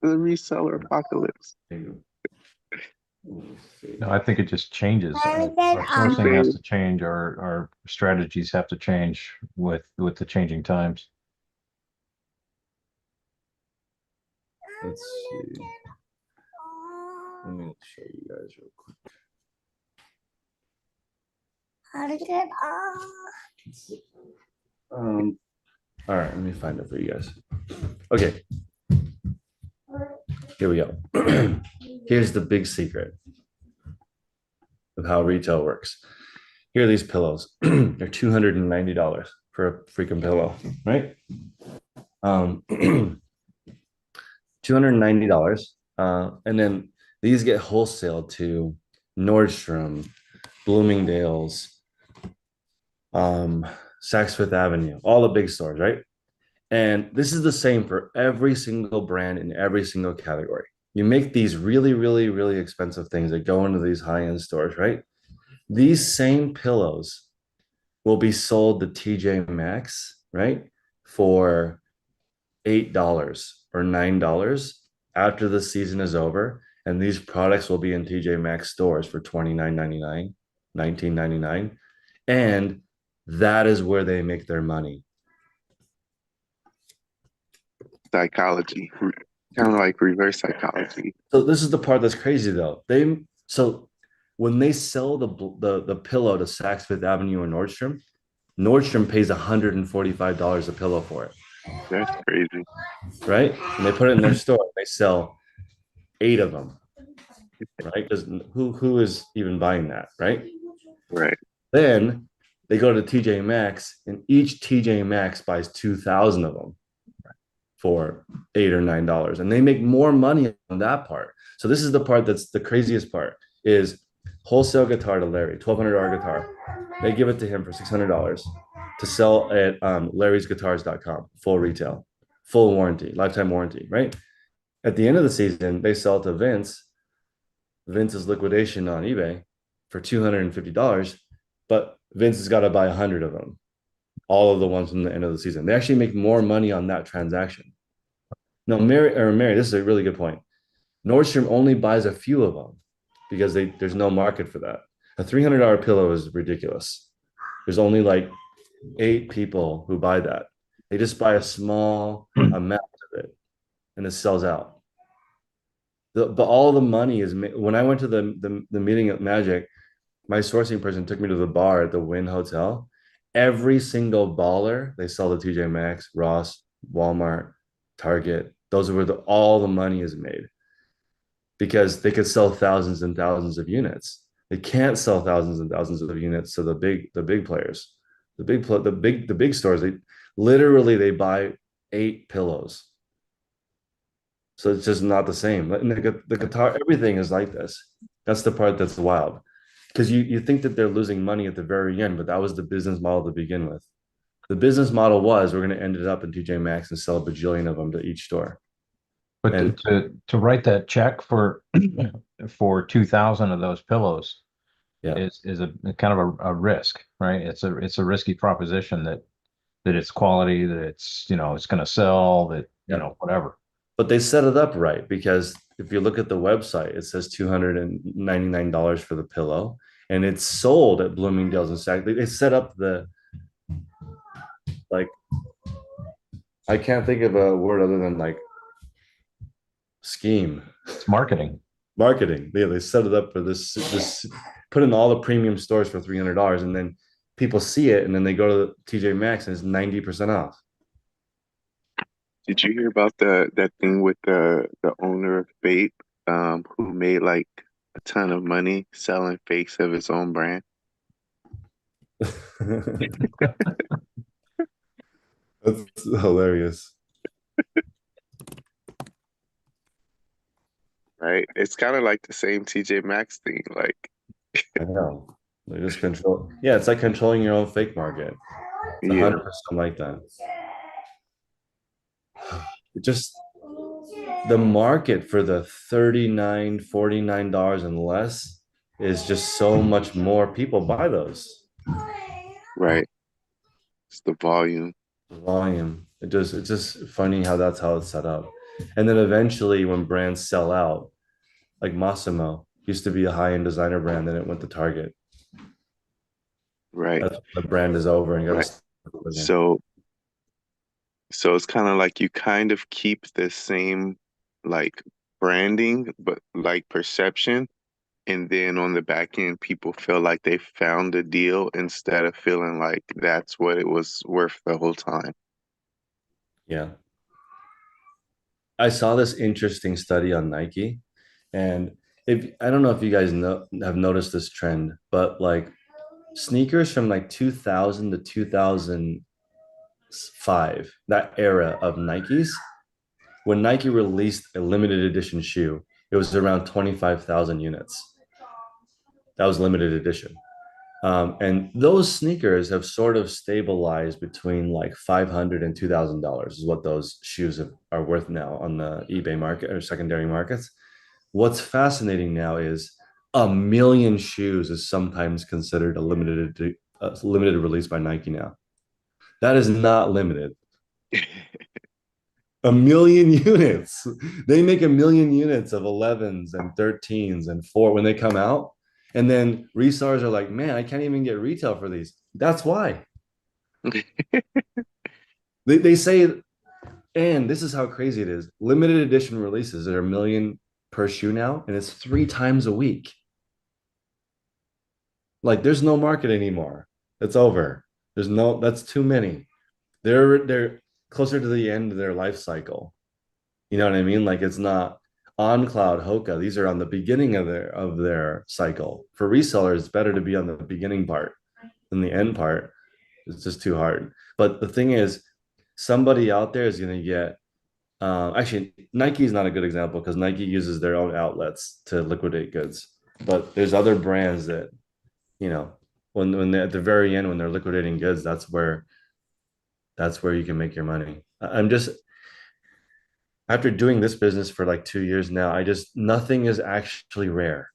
reseller apocalypse. No, I think it just changes. Our sourcing has to change. Our strategies have to change with the changing times. Let's see. Let me show you guys real quick. All right, let me find it for you guys. Okay, here we go. Here's the big secret of how retail works. Here are these pillows. They're $290 for a freaking pillow, right? $290. And then these get wholesaled to Nordstrom, Bloomingdale's, Saks Fifth Avenue, all the big stores, right? And this is the same for every single brand in every single category. You make these really, really, really expensive things that go into these high-end stores, right? These same pillows will be sold to TJ Maxx, right? For $8 or $9 after the season is over. And these products will be in TJ Maxx stores for $29.99, $19.99. And that is where they make their money. Psychology, kind of like reverse psychology. So this is the part that's crazy though. So when they sell the pillow to Saks Fifth Avenue or Nordstrom, Nordstrom pays $145 a pillow for it, That's crazy. right? And they put it in their store. They sell 8 of them, right? Because who is even buying that, right? Right. Then they go to TJ Maxx, and each TJ Maxx buys 2,000 of them for $8 or $9, and they make more money on that part. So this is the part that's the craziest part: is wholesale guitar to Larry, $1,200 guitar. They give it to him for $600 to sell at larrysguitars.com, full retail, full warranty, lifetime warranty, right? At the end of the season, they sell to Vince's liquidation on eBay for $250, but Vince has got to buy 100 of them, all of the ones from the end of the season. They actually make more money on that transaction. No, Mary, this is a really good point. Nordstrom only buys a few of them because there's no market for that. A $300 pillow is ridiculous. There's only like 8 people who buy that. They just buy a small amount of it and it sells out. But all the money is when I went to the meeting at Magic, my sourcing person took me to the bar at the Wynn Hotel. Every single baller they sell to TJ Maxx, Ross, Walmart, Target. Those are where all the money is made because they could sell thousands and thousands of units. They can't sell thousands and thousands of units to the big players, the big stores. They literally they buy 8 pillows, so it's just not the same. And the guitar, everything is like this. That's the part that's wild because you think that they're losing money at the very end, but that was the business model to begin with. The business model was we're going to end it up in TJ Maxx and sell a bajillion of them to each store. But And to write that check for 2,000 of those pillows yeah, is a kind of a risk, right? It's a risky proposition that it's quality, that it's, it's going to sell, that, yeah. whatever. But they set it up right because if you look at the website, it says $299 for the pillow, and it's sold at Bloomingdale's and Saks. They set up the like I can't think of a word other than like scheme. It's marketing. Marketing. They set it up for this put in all the premium stores for $300, and then people see it, and then they go to TJ Maxx and it's 90% off. Did you hear about that thing with the owner of Vape, who made like a ton of money selling fakes of his own brand? That's hilarious. Right? It's kind of like the same TJ Maxx thing. Like, I know. They just control. Yeah, it's like controlling your own fake market. It's yeah, 100% like that. It just the market for the 39, $49 and less is just so much more. People buy those. right. It's the volume. Volume. It's just funny how that's how it's set up. And then eventually when brands sell out, like Massimo used to be a high-end designer brand, then it went to Target. Right, That's when the brand is over and got to right. start again. So, so it's kind of like you kind of keep the same like branding, but like perception. And then on the back end, people feel like they found a deal instead of feeling like that's what it was worth the whole time. Yeah. I saw this interesting study on Nike, and if I don't know if you guys know have noticed this trend, but like sneakers from like 2000 to 2005, that era of Nikes, when Nike released a limited edition shoe, it was around 25,000 units. That was limited edition. And those sneakers have sort of stabilized between like 500 and $2,000 is what those shoes are worth now on the eBay market or secondary markets. What's fascinating now is a million shoes is sometimes considered a limited release by Nike now. That is not limited. A million units. They make a million units of 11s and 13s and 4 when they come out. And then resellers are like, man, I can't even get retail for these. That's why. They say, and this is how crazy it is. Limited edition releases are a million per shoe now, and it's 3 times a week. Like there's no market anymore. It's over. That's too many. They're closer to the end of their life cycle. You know what I mean? Like it's not on cloud Hoka. These are on the beginning of their cycle. For resellers, it's better to be on the beginning part than the end part. It's just too hard. But the thing is, somebody out there is going to get. Actually, Nike is not a good example because Nike uses their own outlets to liquidate goods. But there's other brands that, you know, when they're at the very end when they're liquidating goods, that's where you can make your money. I'm just after doing this business for like 2 years now, I just nothing is actually rare.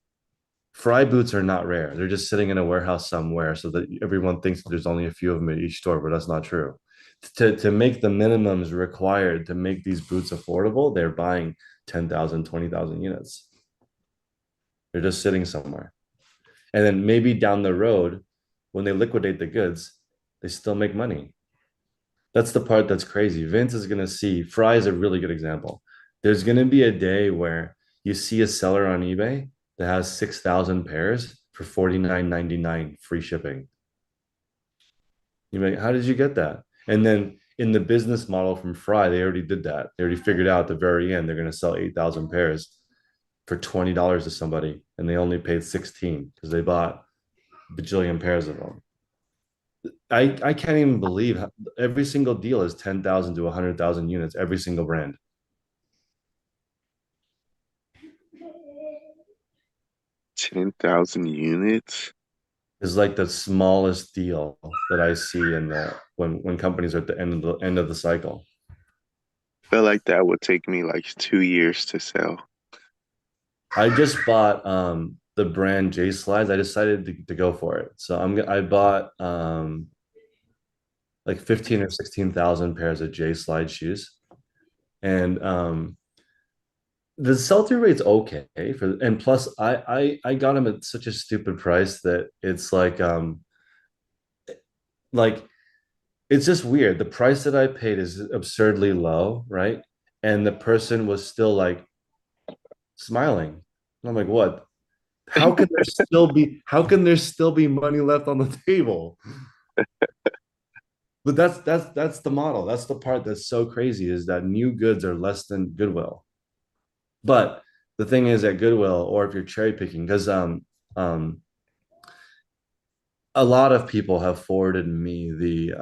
Fry boots are not rare. They're just sitting in a warehouse somewhere so that everyone thinks that there's only a few of them at each store, but that's not true. To make the minimums required to make these boots affordable, they're buying 10,000, 20,000 units. They're just sitting somewhere. And then maybe down the road, when they liquidate the goods, they still make money. That's the part that's crazy. Vince is gonna see. Fry is a really good example. There's gonna be a day where you see a seller on eBay that has 6,000 pairs for 49.99 free shipping. You're like, how did you get that? And then in the business model from Fry, they already did that. They already figured out at the very end they're gonna sell 8,000 pairs for $20 to somebody, and they only paid 16 because they bought a bajillion pairs of them. I can't even believe how, every single deal is 10,000 to 100,000 units, every single brand. 10,000 units. Is like the smallest deal that I see in the when companies are at the end of the cycle. Feel like that would take me like 2 years to sell. I just bought the brand J Slides. I decided to go for it. So I bought like 15 or 16,000 pairs of J Slide shoes. And the sell-through rate's okay for, and plus I got them at such a stupid price that it's like it's just weird. The price that I paid is absurdly low, right? And the person was still like smiling. And I'm like, what? How can there still be money left on the table? But that's the model. That's the part that's so crazy is that new goods are less than Goodwill. But the thing is at Goodwill, or if you're cherry picking, because um a lot of people have forwarded me the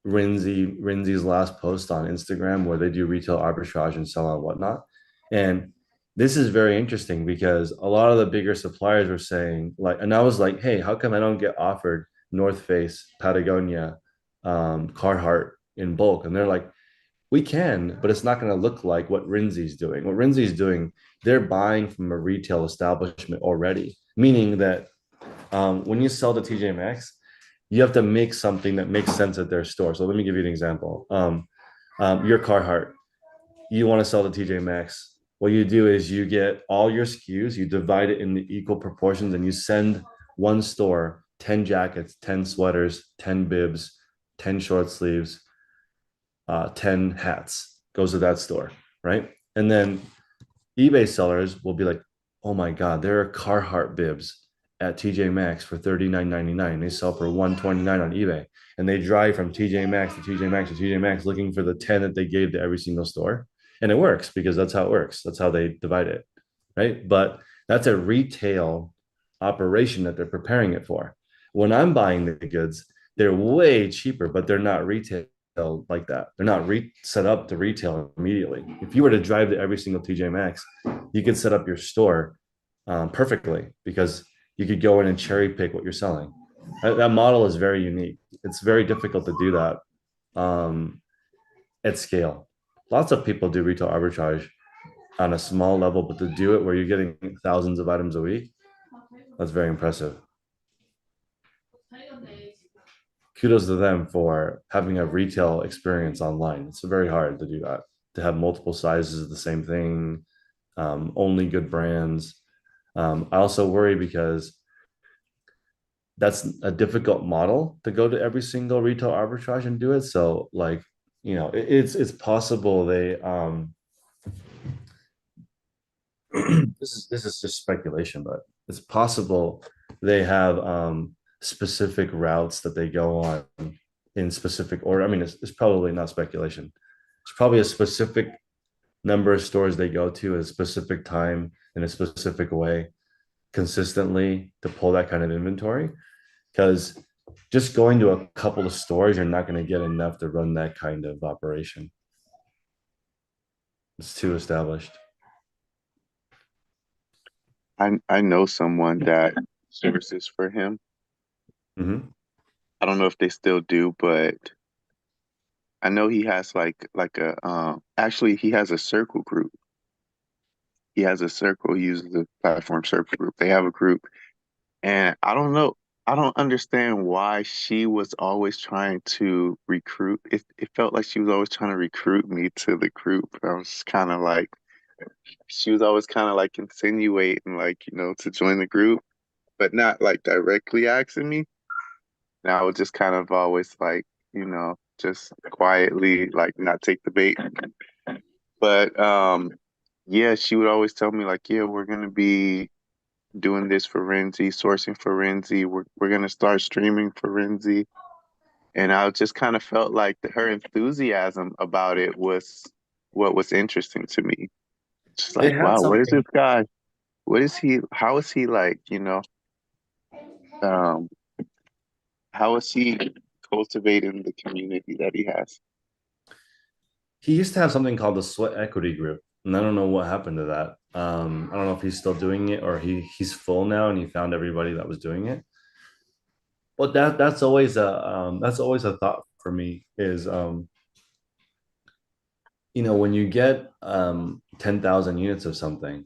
Rinzi's last post on Instagram where they do retail arbitrage and sell on whatnot. And this is very interesting because a lot of the bigger suppliers were saying like, and I was like, hey, how come I don't get offered North Face, Patagonia, Carhartt in bulk? And they're like, we can, but it's not going to look like what Rinzi's doing. What Rinzi's doing, they're buying from a retail establishment already, meaning that when you sell to TJ Maxx, you have to make something that makes sense at their store. So let me give you an example. Your Carhartt, you want to sell to TJ Maxx. What you do is you get all your SKUs, you divide it into equal proportions, and you send one store 10 jackets, 10 sweaters, 10 bibs, 10 short sleeves, 10 hats goes to that store, right? And then eBay sellers will be like, oh my God, there are Carhartt bibs at TJ Maxx for $39.99. They sell for $129 on eBay. And they drive from TJ Maxx to TJ Maxx to TJ Maxx looking for the 10 that they gave to every single store. And it works because that's how it works. That's how they divide it. Right. But that's a retail operation that they're preparing it for. When I'm buying the goods, they're way cheaper, but they're not retail like that. They're not set up to retail immediately. If you were to drive to every single TJ Maxx, you could set up your store perfectly because you could go in and cherry pick what you're selling. That model is very unique. It's very difficult to do that at scale. Lots of people do retail arbitrage on a small level, but to do it where you're getting thousands of items a week, that's very impressive. Kudos to them for having a retail experience online. It's very hard to do that, to have multiple sizes of the same thing, only good brands. I also worry because that's a difficult model to go to every single retail arbitrage and do it. So like, it's possible they this is just speculation, but it's possible they have specific routes that they go on in specific order. I mean, it's probably not speculation. It's probably a specific number of stores they go to at a specific time in a specific way consistently to pull that kind of inventory. Because just going to a couple of stores, you're not going to get enough to run that kind of operation. It's too established. I know someone that services for him. Mm-hmm. I don't know if they still do, but I know he has like a actually he has a circle group. He has a circle, he uses the platform circle group. They have a group. And I don't know, I don't understand why she was always trying to recruit. It felt like she was always trying to recruit me to the group. I was kind of like she was always kind of like insinuating like, to join the group, but not like directly asking me. And I was just kind of always like, just quietly, like not take the bait. But yeah, she would always tell me like, yeah, we're gonna be doing this for Renzi, sourcing for Renzi. We're gonna start streaming for Renzi. And I just kind of felt like her enthusiasm about it was what was interesting to me. Just It like, had wow, what is something. this guy? What is he? How is he like, um, how is he cultivating the community that he has? He used to have something called the Sweat Equity Group, and I don't know what happened to that. I don't know if he's still doing it or he's full now and he found everybody that was doing it. But that's always a thought for me is when you get 10,000 units of something,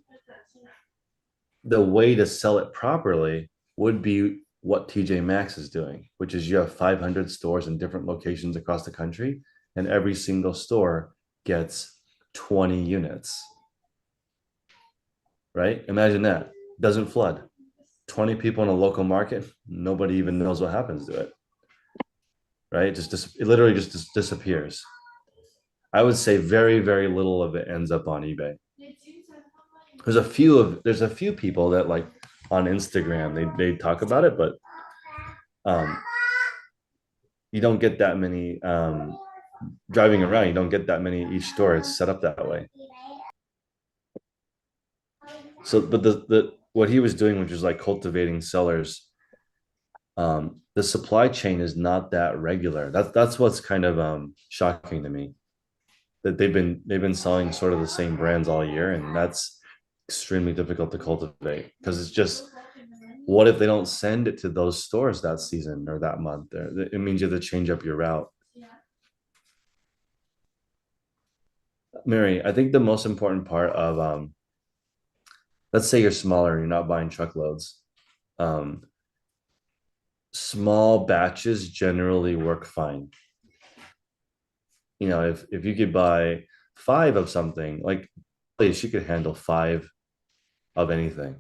the way to sell it properly would be what TJ Maxx is doing, which is you have 500 stores in different locations across the country, and every single store gets 20 units, right? Imagine that. Doesn't flood. 20 people in a local market, nobody even knows what happens to it, right? It literally just disappears. I would say very, very little of it ends up on eBay. There's a few people that like on Instagram they talk about it, but um, you don't get that many driving around. You don't get that many each store. It's set up that way. So, but the what he was doing, which is like cultivating sellers, the supply chain is not that regular. That's what's kind of shocking to me. That they've been selling sort of the same brands all year, and that's extremely difficult to cultivate because it's just what if they don't send it to those stores that season or that month? It means you have to change up your route. Mary, I think the most important part of let's say you're smaller and you're not buying truckloads. Um, Small batches generally work fine. If you could buy five of something, like she could handle five of anything.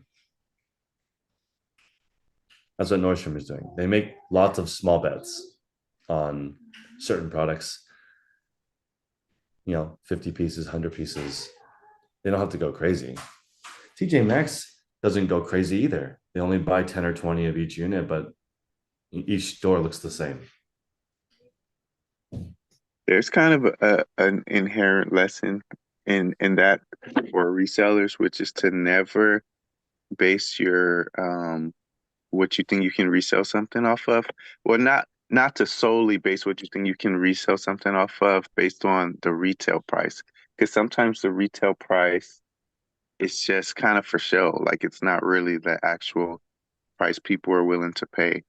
That's what Nordstrom is doing. They make lots of small bets on certain products, 50 pieces, 100 pieces. They don't have to go crazy. TJ Maxx doesn't go crazy either. They only buy 10 or 20 of each unit, but each store looks the same. There's kind of an inherent lesson in that for resellers, which is to never base your what you think you can resell something off of. Well, not to solely base what you think you can resell something off of based on the retail price, because sometimes the retail price is just kind of for show, like it's not really the actual price people are willing to pay.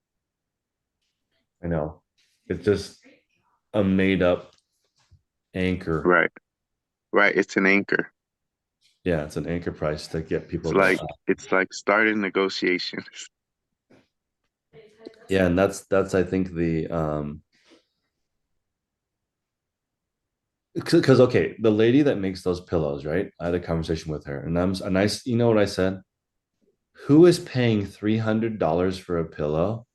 I know. It's just a made up anchor. Right, right. It's an anchor. Yeah, it's an anchor price to get It's people to like shop. it's like starting negotiations. Yeah, and that's I think the because okay, the lady that makes those pillows, right? I had a conversation with her, and you know what I said? Who is paying $300 for a pillow,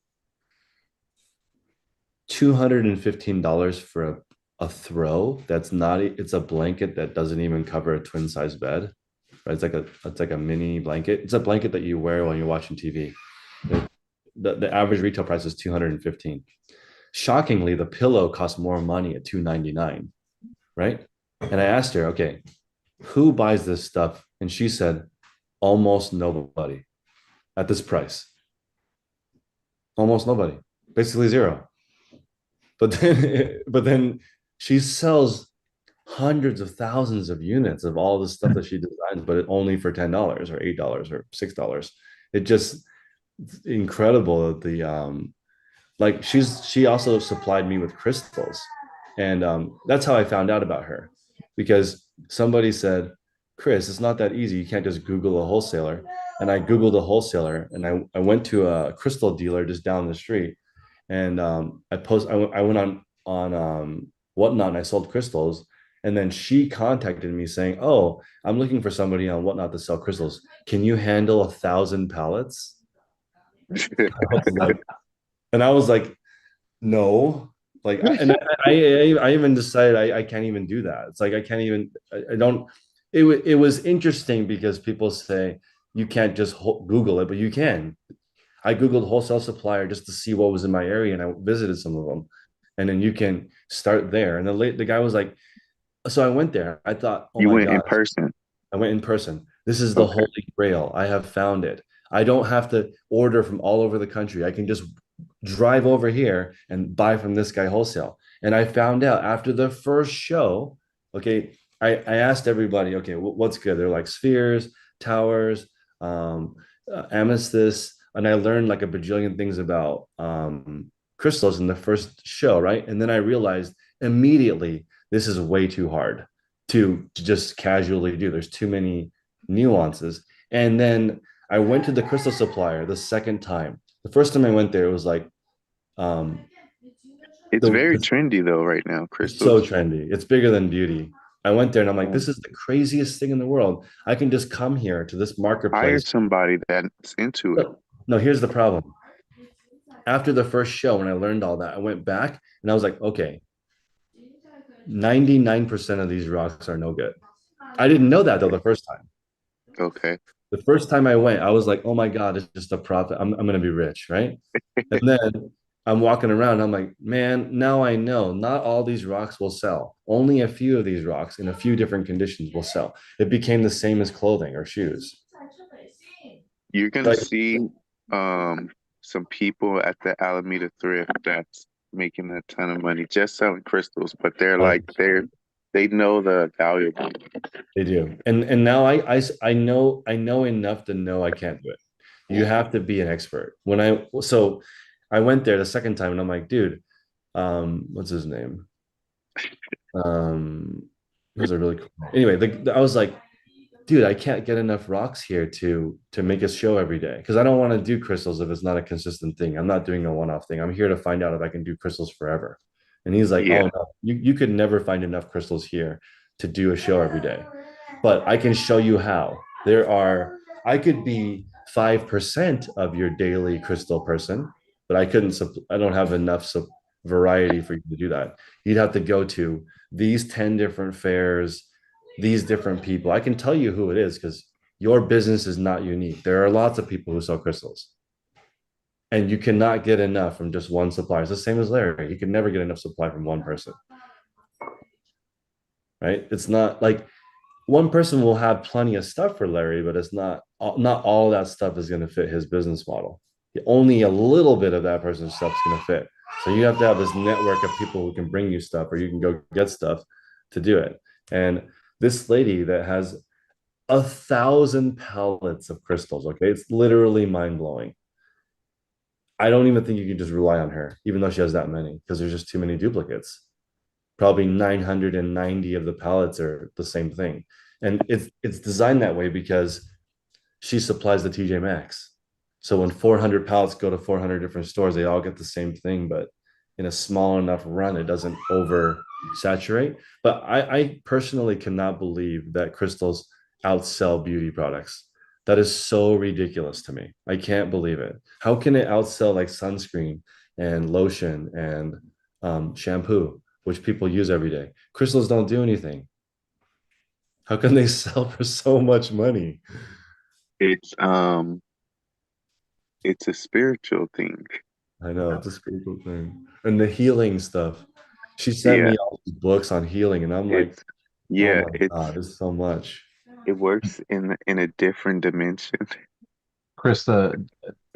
$215 for a throw that's not it's a blanket that doesn't even cover a twin size bed, right? It's like a mini blanket. It's a blanket that you wear when you're watching TV. The average retail price is 215. Shockingly, the pillow costs more money at 299, right? And I asked her, okay, who buys this stuff? And she said, almost nobody at this price. Almost nobody, basically zero. But then she sells hundreds of thousands of units of all the stuff that she designs, but only for $10 or $8 or $6. It just incredible that the like she also supplied me with crystals, and that's how I found out about her, because somebody said, Chris, it's not that easy, you can't just Google a wholesaler. And I Googled a wholesaler, and I went to a crystal dealer just down the street, and I went on Whatnot, and I sold crystals. And then she contacted me saying, oh, I'm looking for somebody on Whatnot to sell crystals, can you handle 1,000 pallets? I was like, and I was like, no, Like, I even decided I can't even do that. It's like I can't even. I don't. It was interesting because people say you can't just Google it, but you can. I Googled wholesale supplier just to see what was in my area, and I visited some of them, and then you can start there. And the guy was like, so I went there. I thought, oh You my went in God, person. I went in person. This is the Okay. holy grail. I have found it. I don't have to order from all over the country. I can just drive over here and buy from this guy wholesale. And I found out after the first show, okay, I asked everybody, okay, what's good? They're like spheres, towers, amethyst. And I learned like a bajillion things about crystals in the first show, right? And then I realized immediately this is way too hard to just casually do. There's too many nuances. And then I went to the crystal supplier the second time. The first time I went there, it was like um It's the very trendy though right now, it's so crystals. trendy. It's bigger than beauty. I went there and I'm like, Um, this is the craziest thing in the world. I can just come here to this hire marketplace. somebody that's into it. No, no, here's the problem. After the first show, when I learned all that, I went back and I was like, okay, 99% of these rocks are no good. I didn't know that though the first time. Okay. The first time I went, I was like, oh my God, it's just a profit. I'm gonna be rich, right? And then I'm walking around, I'm like, man, now I know not all these rocks will sell. Only a few of these rocks in a few different conditions will sell. It became the same as clothing or shoes. You're gonna Like, see um some people at the Alameda Thrift that's making a ton of money just selling crystals, but they're oh, like they know the valuable. they do. And now I know enough to know I can't do it. You have to be an expert. So I went there the second time and I'm like, dude, what's his name? Um, it was a really cool. Anyway, I was like, dude, I can't get enough rocks here to make a show every day because I don't want to do crystals if it's not a consistent thing. I'm not doing a one-off thing. I'm here to find out if I can do crystals forever. And he's like, Yeah, oh no, you could never find enough crystals here to do a show every day. But I can show you how. I could be 5% of your daily crystal person, but I don't have enough variety for you to do that. You'd have to go to these 10 different fairs, these different people. I can tell you who it is because your business is not unique. There are lots of people who sell crystals, and you cannot get enough from just one supplier. It's the same as Larry. You can never get enough supply from one person, right? It's not like one person will have plenty of stuff for Larry, but it's not all that stuff is going to fit his business model. Only a little bit of that person's stuff is going to fit. So you have to have this network of people who can bring you stuff, or you can go get stuff to do it. And this lady that has 1,000 pallets of crystals. Okay, it's literally mind blowing. I don't even think you can just rely on her, even though she has that many, because there's just too many duplicates. Probably 990 of the pallets are the same thing, and it's designed that way because she supplies the TJ Maxx. So when 400 pallets go to 400 different stores, they all get the same thing, but in a small enough run, it doesn't oversaturate. But I personally cannot believe that crystals outsell beauty products. That is so ridiculous to me. I can't believe it. How can it outsell like sunscreen and lotion and shampoo, which people use every day? Crystals don't do anything. How can they sell for so much money? it's um it's a spiritual thing. I know it's a spiritual thing. And the healing stuff. She sent Yeah, me all these books on healing, and I'm like, it's oh yeah, my God, it's so much. it works in a different dimension. Chris,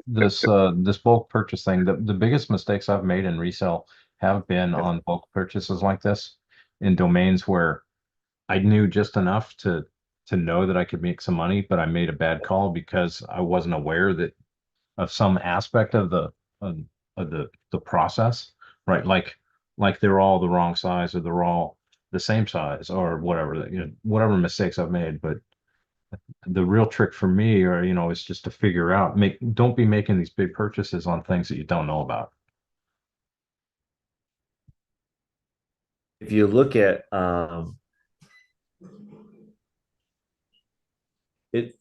this bulk purchase thing, the biggest mistakes I've made in resale have been on bulk purchases like this in domains where I knew just enough to know that I could make some money, but I made a bad call because I wasn't aware that of some aspect of of, the process, right? Like they're all the wrong size or they're all the same size or whatever, whatever mistakes I've made. But the real trick for me, or is just to figure out, don't be making these big purchases on things that you don't know about. If you look at it,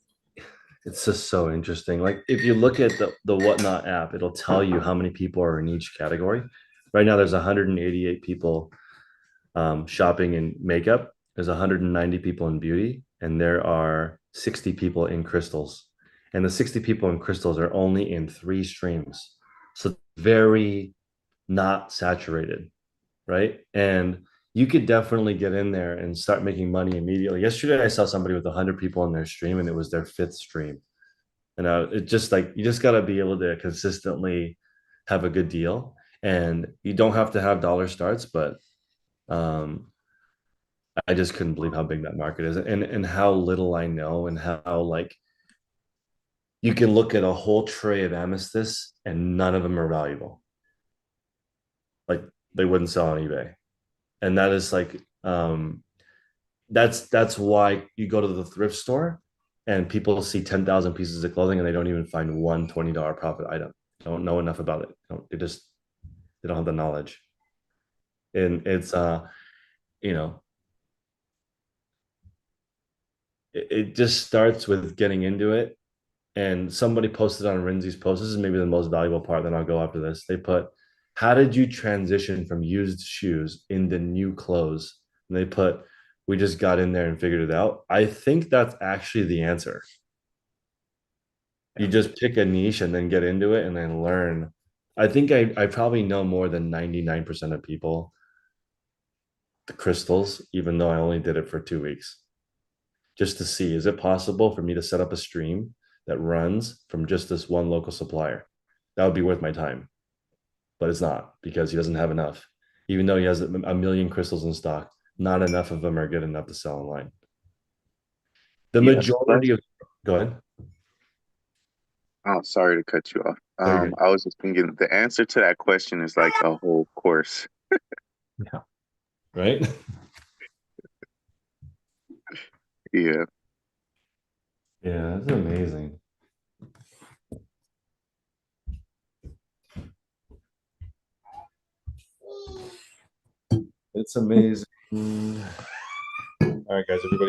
it's just so interesting. Like if you look at the Whatnot app, it'll tell you how many people are in each category. Right now, there's 188 people shopping in makeup. There's 190 people in beauty, and there are 60 people in crystals. And the 60 people in crystals are only in 3 streams. So very not saturated, right? And you could definitely get in there and start making money immediately. Yesterday, I saw somebody with 100 people in their stream, and it was their 5th stream. And it just like you just got to be able to consistently have a good deal, and you don't have to have dollar starts, but um, I just couldn't believe how big that market is, and how little I know, and how like you can look at a whole tray of amethysts and none of them are valuable. Like they wouldn't sell on eBay, and that is like that's why you go to the thrift store and people see 10,000 pieces of clothing and they don't even find one $20 profit item. They don't know enough about it. They don't have the knowledge. And it's you know, it just starts with getting into it. And somebody posted on Rinzi's post. This is maybe the most valuable part. Then I'll go after this. They put, "How did you transition from used shoes into new clothes?" And they put, "We just got in there and figured it out." I think that's actually the answer. You just pick a niche and then get into it and then learn. I think I probably know more than 99% of people the crystals, even though I only did it for 2 weeks, just to see, is it possible for me to set up a stream that runs from just this one local supplier? That would be worth my time, but it's not, because he doesn't have enough. Even though he has a million crystals in stock, not enough of them are good enough to sell online. The Yes. majority of, go ahead. Oh, sorry to cut you off. No, you're good. I was just thinking the answer to that question is like a whole course. Yeah. Right? Yeah. Yeah, that's amazing. It's amazing. All right, guys, everybody.